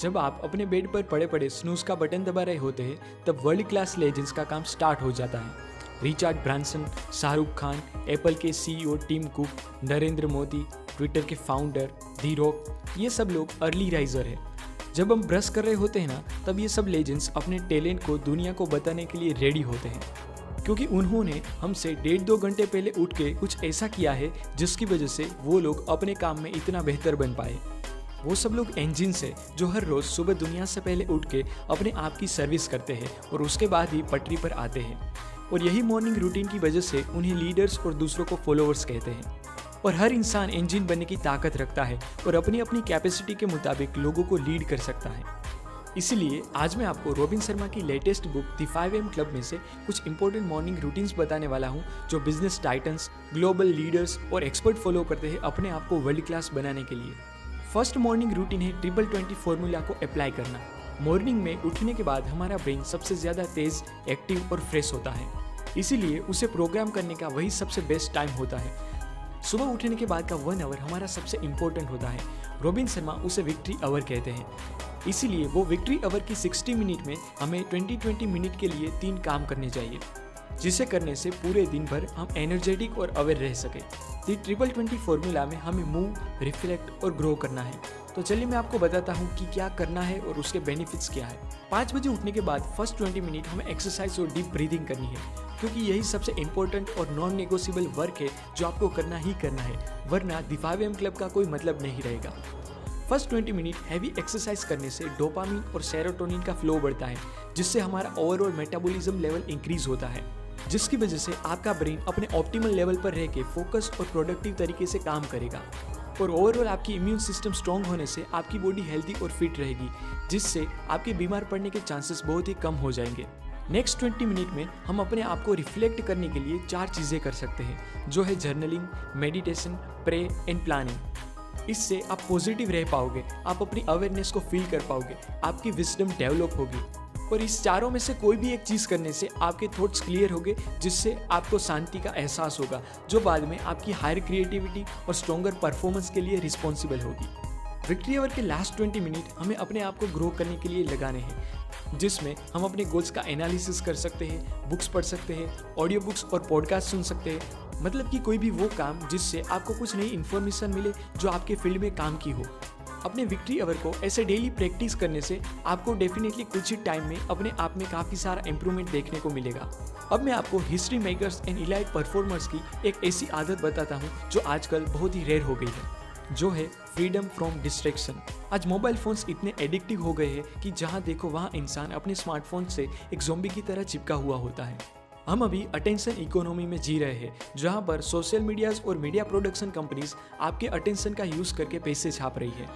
जब आप अपने बेड पर पड़े पड़े स्नूज का बटन दबा रहे होते हैं तब वर्ल्ड क्लास लेजेंड्स का काम स्टार्ट हो जाता है। Richard Branson, Shahrukh Khan, Apple के CEO Tim Cook, Narendra Modi, Twitter के फाउंडर, दी रॉक, ये सब लोग अर्ली राइजर है। जब हम ब्रश कर रहे होते हैं ना, तब ये सब लेजेंड्स अपने टैलेंट को दुनिया को बताने के लिए रेडी होते हैं, क्योंकि उन्होंने हमसे 1.5-2 घंटे पहले उठ के कुछ ऐसा किया है जिसकी वजह से वो लोग अपने काम में इतना बेहतर बन पाए। वो सब लोग इंजिन्स है जो हर रोज सुबह दुनिया से पहले उठ के अपने आप की सर्विस करते हैं और उसके बाद ही पटरी पर आते हैं। और यही मॉर्निंग रूटीन की वजह से उन्हें लीडर्स और दूसरों को फॉलोअर्स कहते हैं। और हर इंसान इंजन बनने की ताकत रखता है और अपनी अपनी कैपेसिटी के मुताबिक लोगों को लीड कर सकता है। इसलिए आज मैं आपको रॉबिन शर्मा की latest book the 5 AM club में से कुछ इंपॉर्टेंट मॉर्निंग रूटीन्स बताने वाला हूं जो बिजनेस टाइटन्स, ग्लोबल लीडर्स और एक्सपर्ट फॉलो करते हैं अपने आप को वर्ल्ड क्लास बनाने के लिए। फर्स्ट मॉर्निंग रूटीन है 20-20 फॉर्मूला को अप्लाई करना। मॉर्निंग में उठने के बाद हमारा ब्रेन सबसे ज़्यादा तेज, एक्टिव और फ्रेश होता है, इसीलिए उसे प्रोग्राम करने का वही सबसे बेस्ट टाइम होता है। सुबह उठने के बाद का 1 आवर हमारा सबसे इम्पोर्टेंट होता है। रॉबिन शर्मा उसे विक्ट्री आवर कहते हैं, इसीलिए वो विक्ट्री आवर की 60 मिनट में हमें 20-20 मिनट के लिए 3 काम करने चाहिए, जिसे करने से पूरे दिन भर हम एनर्जेटिक और अवेयर रह सके। दी 20-20 फॉर्मूला में हमें मूव, रिफ्लेक्ट और ग्रो करना है। तो चलिए मैं आपको बताता हूँ कि क्या करना है और उसके बेनिफिट्स क्या है। 5 बजे उठने के बाद फर्स्ट 20 मिनट हमें एक्सरसाइज और डीप ब्रीदिंग करनी है, क्योंकि यही सबसे इंपॉर्टेंट और नॉन नेगोशिएबल वर्क है जो आपको करना ही करना है, वरना द 5 AM क्लब का कोई मतलब नहीं रहेगा। फर्स्ट 20 मिनट हैवी एक्सरसाइज करने से डोपामिन और सेरोटोनिन का फ्लो बढ़ता है, जिससे हमारा ओवरऑल मेटाबॉलिज्म लेवल इंक्रीज होता है, जिसकी वजह से आपका ब्रेन अपने ऑप्टिमल लेवल पर रह के फोकस और प्रोडक्टिव तरीके से काम करेगा। और ओवरऑल आपकी इम्यून सिस्टम स्ट्रॉन्ग होने से आपकी बॉडी हेल्दी और फिट रहेगी, जिससे आपके बीमार पड़ने के चांसेस बहुत ही कम हो जाएंगे। नेक्स्ट 20 मिनट में हम अपने आप को रिफ्लेक्ट करने के लिए 4 चीज़ें कर सकते हैं, जो है journaling, meditation, pray and planning. इससे आप पॉजिटिव रह पाओगे, आप अपनी अवेयरनेस को फील कर पाओगे, आपकी विजडम डेवलप होगी। और इस चारों में से कोई भी एक चीज़ करने से आपके थॉट्स क्लियर होंगे, जिससे आपको शांति का एहसास होगा, जो बाद में आपकी हायर क्रिएटिविटी और स्ट्रॉन्गर परफॉर्मेंस के लिए रिस्पॉन्सिबल होगी। विक्ट्री आवर के लास्ट 20 मिनट हमें अपने आप को ग्रो करने के लिए लगाने हैं, जिसमें हम अपने गोल्स का एनालिसिस कर सकते हैं, बुक्स पढ़ सकते हैं, ऑडियो बुक्स और पॉडकास्ट सुन सकते हैं। मतलब कि कोई भी वो काम जिससे आपको कुछ नई इन्फॉर्मेशन मिले जो आपके फील्ड में काम की हो। अपने विक्ट्री आवर को ऐसे डेली प्रैक्टिस करने से आपको डेफिनेटली कुछ ही टाइम में अपने आप में काफ़ी सारा इम्प्रूवमेंट देखने को मिलेगा। अब मैं आपको history makers and elite performers की एक ऐसी आदत बताता हूँ जो आजकल बहुत ही रेयर हो गई है, जो है फ्रीडम फ्रॉम डिस्ट्रैक्शन। आज मोबाइल फोन्स इतने एडिक्टिव हो गए हैं कि जहाँ देखो वहाँ इंसान अपने स्मार्टफोन से एक ज़ॉम्बी की तरह चिपका हुआ होता है। हम अभी अटेंशन इकोनॉमी में जी रहे हैं, जहाँ पर सोशल मीडियाज और मीडिया प्रोडक्शन कंपनीज आपके अटेंशन का यूज़ करके पैसे छाप रही है।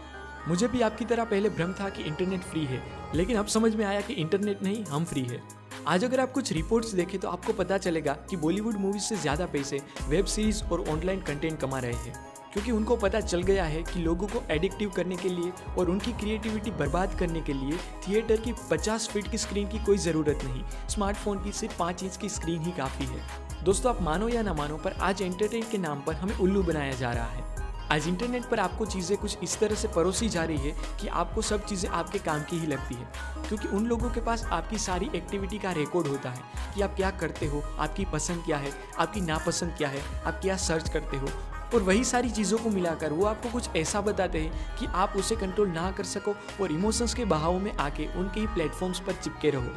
मुझे भी आपकी तरह पहले भ्रम था कि इंटरनेट फ्री है, लेकिन अब समझ में आया कि इंटरनेट नहीं, हम फ्री है। आज अगर आप कुछ रिपोर्ट्स देखें तो आपको पता चलेगा कि बॉलीवुड मूवीज से ज़्यादा पैसे वेब सीरीज और ऑनलाइन कंटेंट कमा रहे हैं, क्योंकि उनको पता चल गया है कि लोगों को एडिक्टिव करने के लिए और उनकी क्रिएटिविटी बर्बाद करने के लिए थिएटर की 50 फीट की स्क्रीन की कोई ज़रूरत नहीं, स्मार्टफोन की सिर्फ 5 इंच की स्क्रीन ही काफ़ी है। दोस्तों, आप मानो या ना मानो, पर आज एंटरटेन के नाम पर हमें उल्लू बनाया जा रहा है। आज इंटरनेट पर आपको चीज़ें कुछ इस तरह से परोसी जा रही है कि आपको सब चीज़ें आपके काम की ही लगती है, क्योंकि उन लोगों के पास आपकी सारी एक्टिविटी का रिकॉर्ड होता है कि आप क्या करते हो, आपकी पसंद क्या है, आपकी नापसंद क्या है, आप क्या सर्च करते हो। और वही सारी चीज़ों को मिलाकर वो आपको कुछ ऐसा बताते हैं कि आप उसे कंट्रोल ना कर सको और इमोशंस के बहाव में आके उनके ही प्लेटफॉर्म्स पर चिपके रहो।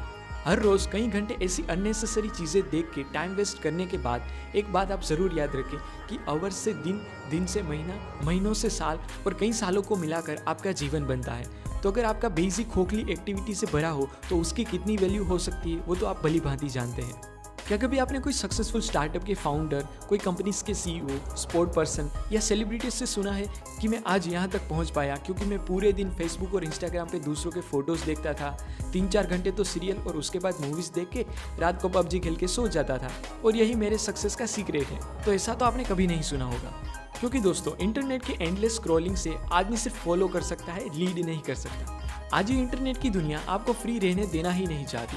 हर रोज़ कई घंटे ऐसी अननेसेसरी चीज़ें देख के टाइम वेस्ट करने के बाद एक बात आप ज़रूर याद रखें कि आवर्स से दिन, दिन से महीना, महीनों से साल और कई सालों को मिलाकर आपका जीवन बनता है। तो अगर आपका बेसिक खोखली एक्टिविटी से भरा हो तो उसकी कितनी वैल्यू हो सकती है वो तो आप भली भांति जानते हैं। क्या कभी आपने कोई सक्सेसफुल स्टार्टअप के फाउंडर, कोई कंपनीज के सीईओ, स्पोर्ट पर्सन या सेलिब्रिटीज से सुना है कि मैं आज यहाँ तक पहुँच पाया क्योंकि मैं पूरे दिन फेसबुक और इंस्टाग्राम पे दूसरों के फोटोज़ देखता था, 3-4 घंटे तो सीरियल और उसके बाद मूवीज़ देख के रात को पबजी खेल के सो जाता था और यही मेरे सक्सेस का सीक्रेट है? तो ऐसा तो आपने कभी नहीं सुना होगा, क्योंकि दोस्तों इंटरनेट के एंडलेस स्क्रॉलिंग से आदमी सिर्फ फॉलो कर सकता है, लीड नहीं कर सकता। आज ये इंटरनेट की दुनिया आपको फ्री रहने देना ही नहीं चाहती,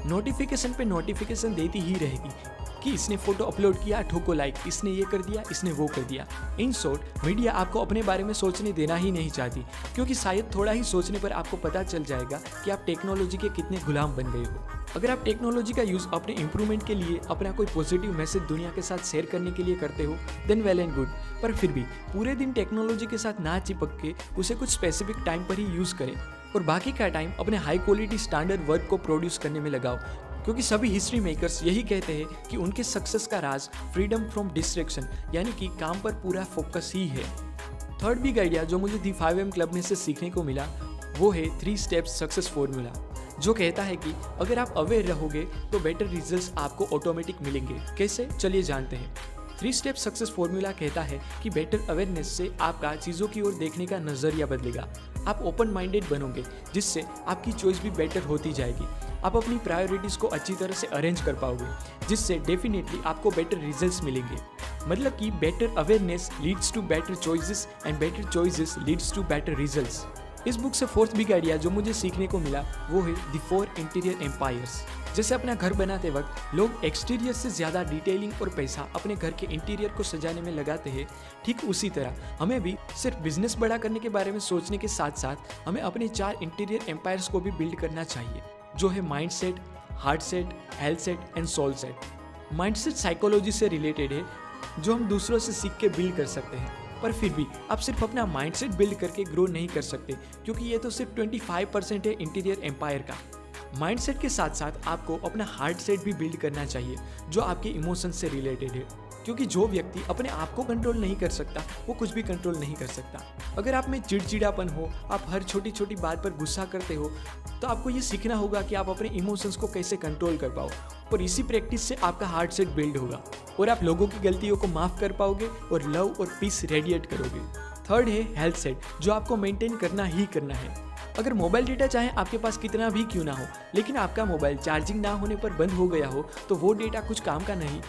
नोटिफिकेशन पे नोटिफिकेशन देती ही रहेगी कि इसने फोटो अपलोड किया, ठोको लाइक, इसने ये कर दिया, इसने वो कर दिया। इन शॉर्ट, मीडिया आपको अपने बारे में सोचने देना ही नहीं चाहती, क्योंकि शायद थोड़ा ही सोचने पर आपको पता चल जाएगा कि आप टेक्नोलॉजी के कितने गुलाम बन गए हो। अगर आप टेक्नोलॉजी का यूज़ अपने इंप्रूवमेंट के लिए, अपना कोई पॉजिटिव मैसेज दुनिया के साथ शेयर करने के लिए करते हो, देन वेल एंड गुड। पर फिर भी पूरे दिन टेक्नोलॉजी के साथ ना चिपक के उसे कुछ स्पेसिफिक टाइम पर ही यूज़ करें और बाकी का टाइम अपने हाई क्वालिटी स्टैंडर्ड वर्क को प्रोड्यूस करने में लगाओ, क्योंकि सभी हिस्ट्री मेकर्स यही कहते हैं कि उनके सक्सेस का राज फ्रीडम फ्रॉम डिस्ट्रैक्शन, यानी कि काम पर पूरा फोकस ही है। थर्ड बिग आइडिया जो मुझे दी 5am क्लब में से सीखने को मिला, वो है 3 स्टेप्स सक्सेस फॉर्मूला, जो कहता है कि अगर आप अवेयर रहोगे तो बेटर रिजल्ट्स आपको ऑटोमेटिक मिलेंगे। कैसे, चलिए जानते हैं। 3 स्टेप सक्सेस फॉर्मूला कहता है कि बेटर अवेयरनेस से आपका चीज़ों की ओर देखने का नज़रिया बदलेगा। आप ओपन माइंडेड बनोगे, जिससे आपकी चॉइस भी बेटर होती जाएगी। आप अपनी प्रायोरिटीज़ को अच्छी तरह से अरेंज कर पाओगे, जिससे डेफिनेटली आपको बेटर रिजल्ट्स मिलेंगे। मतलब कि better awareness leads to better choices and better choices leads to better results. इस बुक से 4th बिग आइडिया जो मुझे सीखने को मिला, वो है द 4 इंटीरियर एम्पायर्स। जैसे अपना घर बनाते वक्त लोग एक्सटीरियर से ज़्यादा डिटेलिंग और पैसा अपने घर के इंटीरियर को सजाने में लगाते हैं, ठीक उसी तरह हमें भी सिर्फ बिजनेस बड़ा करने के बारे में सोचने के साथ साथ हमें अपने 4 इंटीरियर एम्पायर्स को भी बिल्ड करना चाहिए, जो है mind set, heart set, health set and soul set. Mind set psychology से रिलेटेड है, जो हम दूसरों से सीख के बिल्ड कर सकते हैं। पर फिर भी आप सिर्फ अपना माइंडसेट बिल्ड करके ग्रो नहीं कर सकते, क्योंकि ये तो सिर्फ 25% है इंटीरियर एम्पायर का। माइंडसेट के साथ साथ आपको अपना हार्ट सेट भी बिल्ड करना चाहिए, जो आपके इमोशन से रिलेटेड है, क्योंकि जो व्यक्ति अपने आप को कंट्रोल नहीं कर सकता, वो कुछ भी कंट्रोल नहीं कर सकता। अगर आप में चिड़चिड़ापन हो, आप हर छोटी छोटी बात पर गुस्सा करते हो, तो आपको ये सीखना होगा कि आप अपने इमोशंस को कैसे कंट्रोल कर पाओ, और इसी प्रैक्टिस से आपका हार्ट सेट बिल्ड होगा और आप लोगों की गलतियों को माफ़ कर पाओगे और लव और पीस रेडिएट करोगे। थर्ड है हेल्थ सेट, जो आपको मेंटेन करना ही करना है। अगर मोबाइल डेटा चाहे आपके पास कितना भी क्यों ना हो, लेकिन आपका मोबाइल चार्जिंग ना होने पर बंद हो गया हो, तो वो डेटा कुछ काम का नहीं।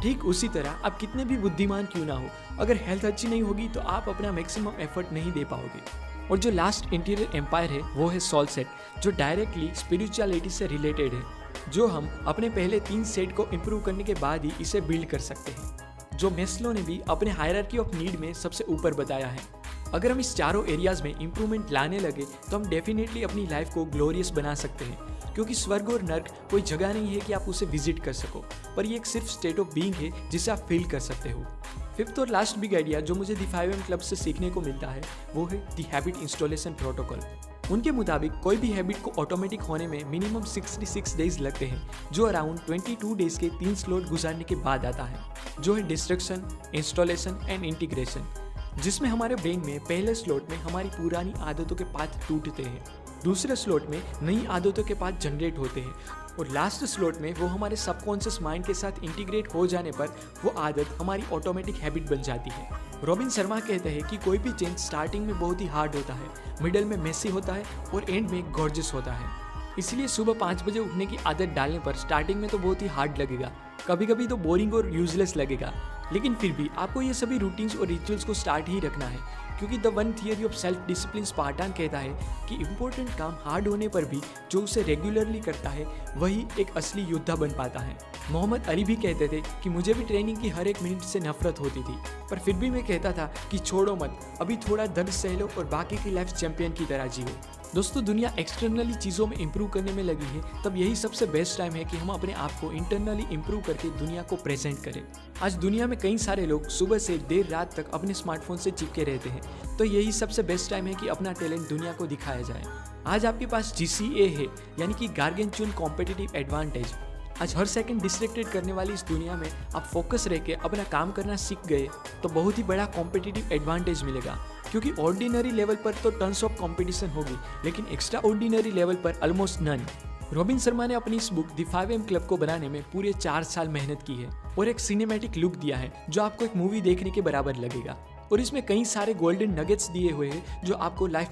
ठीक उसी तरह आप कितने भी बुद्धिमान क्यों ना हो, अगर हेल्थ अच्छी नहीं होगी तो आप अपना मैक्सिमम एफर्ट नहीं दे पाओगे। और जो लास्ट इंटीरियर एम्पायर है, वो है सोल सेट, जो डायरेक्टली स्पिरिचुअलिटी से रिलेटेड है, जो हम अपने पहले 3 सेट को इम्प्रूव करने के बाद ही इसे बिल्ड कर सकते हैं, जो मेस्लो ने भी अपने हायरार्की ऑफ नीड में सबसे ऊपर बताया है। अगर हम इस चारों एरियाज में इम्प्रूवमेंट लाने लगे तो हम डेफिनेटली अपनी लाइफ को ग्लोरियस बना सकते हैं, क्योंकि स्वर्ग और नर्क कोई जगह नहीं है कि आप उसे विजिट कर सको, पर ये एक सिर्फ स्टेट ऑफ बीइंग है जिसे आप फील कर सकते हो। 5th और लास्ट बिग आइडिया जो मुझे द 5am क्लब से सीखने को मिलता है, वो है द हैबिट इंस्टॉलेशन प्रोटोकॉल। उनके मुताबिक कोई भी हैबिट को ऑटोमेटिक होने में मिनिमम 66 डेज लगते हैं, जो अराउंड 22 डेज के 3 स्लॉट गुजारने के बाद आता है, जो है डिस्ट्रक्शन, इंस्टॉलेशन एंड इंटीग्रेशन, जिसमें हमारे ब्रेन में पहले स्लॉट में हमारी पुरानी आदतों के पाथ टूटते हैं, दूसरे स्लॉट में नई आदतों के पाथ जनरेट होते हैं, और लास्ट स्लॉट में वो हमारे सबकॉन्शियस माइंड के साथ इंटीग्रेट हो जाने पर वो आदत हमारी ऑटोमेटिक हैबिट बन जाती है। रॉबिन शर्मा कहते हैं कि कोई भी चेंज स्टार्टिंग में बहुत ही हार्ड होता है, मिडल में मेसी होता है और एंड में गॉर्जियस होता है। इसलिए सुबह 5 बजे उठने की आदत डालने पर स्टार्टिंग में तो बहुत ही हार्ड लगेगा, कभी कभी तो बोरिंग और यूजलेस लगेगा, लेकिन फिर भी आपको ये सभी रूटीन्स और रिचुअल्स को स्टार्ट ही रखना है, क्योंकि the one theory of self discipline Spartan कहता है कि इंपॉर्टेंट काम हार्ड होने पर भी जो उसे रेगुलरली करता है वही एक असली योद्धा बन पाता है। मोहम्मद अली भी कहते थे कि मुझे भी ट्रेनिंग की हर एक मिनट से नफरत होती थी, पर फिर भी मैं कहता था कि छोड़ो मत, अभी थोड़ा दर्द सह लो और बाकी की लाइफ चैंपियन की तरह जियो। दोस्तों, दुनिया एक्सटर्नली चीज़ों में इंप्रूव करने में लगी है, तब यही सबसे बेस्ट टाइम है कि हम अपने आप को इंटरनली इंप्रूव करके दुनिया को प्रेजेंट करें। आज दुनिया में कई सारे लोग सुबह से देर रात तक अपने स्मार्टफोन से चिपके रहते हैं, तो यही सबसे बेस्ट टाइम है कि अपना टैलेंट दुनिया को दिखाया जाए। आज आपके पास GCA है, यानी कि गार्गेंचुअन कॉम्पिटिटिव एडवांटेज। आज हर सेकंड डिस्ट्रैक्टेड करने वाली इस दुनिया में आप फोकस रह के अपना काम करना सीख गए तो बहुत ही बड़ा कॉम्पिटिटिव एडवांटेज मिलेगा, क्योंकि ऑर्डिनरी लेवल पर तो टन्स ऑफ कंपटीशन होगी, लेकिन एक्स्ट्रा ऑर्डिनरी लेवल पर ऑलमोस्ट नन। रॉबिन शर्मा ने अपनी इस बुक द 5am क्लब को बनाने में पूरे 4 साल मेहनत की है और एक सिनेमैटिक लुक दिया है जो आपको एक मूवी देखने के बराबर लगेगा, और इसमें कई सारे गोल्डन नगेट्स दिए हुए हैं जो आपको लाइफ